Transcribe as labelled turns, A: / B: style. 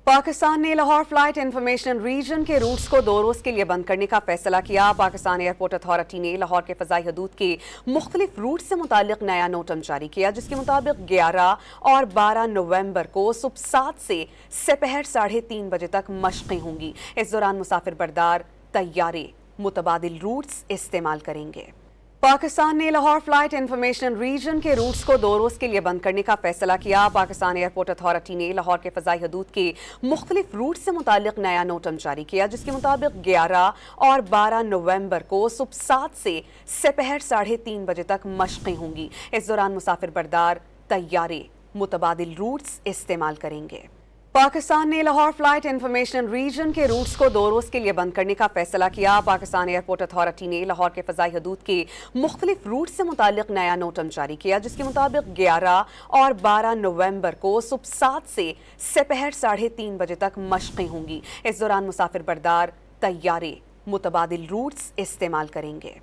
A: पाकिस्तान ने Lahore flight information reason के roots को 2 रोज के लिए बंद करने का फैसला किया। पाकिस्तान एयरपोर्ट अथॉरिटी ने लाहौर के फ़ज़ाई हदूद के मुख्तलिफ रूट से मुतालिक नया नोटम जारी किया, जिसके मुताबिक 11 और 12 नवंबर को सुबह 7 से दोपहर 3:30 बजे तक मशक़ें होंगी। इस दौरान मुसाफिर बरदार तैयारे मुतबादिल रूट्स इस्तेमाल करेंगे। पाकिस्तान ने लाहौर फ्लाइट इंफॉर्मेशन रीजन के रूट्स को 2 रोज के लिए बंद करने का फैसला किया। पाकिस्तान एयरपोर्ट अथॉरिटी ने लाहौर के फ़ज़ाई हदूद के मुख्तलिफ रूट से मुतालिक नया नोटम जारी किया, जिसके मुताबिक 11 और 12 नवंबर को सुबह 7 से दोपहर 3:30 बजे तक मशक़ें होंगी। इस दौरान मुसाफिर बरदार तैयारे मुतबादिल रूट्स इस्तेमाल करेंगे। पाकिस्तान ने लाहौर फ्लाइट इंफॉर्मेशन रीजन के रूट्स को 2 रोज के लिए बंद करने का फैसला किया। पाकिस्तान एयरपोर्ट अथॉरिटी ने लाहौर के फ़ज़ाई हदूद के मुख्तलिफ रूट से मुतालिक नया नोटम जारी किया, जिसके मुताबिक 11 और 12 नवंबर को सुबह 7 से दोपहर 3:30 बजे तक मशक़ें होंगी। इस दौरान मुसाफिर बरदार तैयारे मुतबादिल रूट्स इस्तेमाल करेंगे।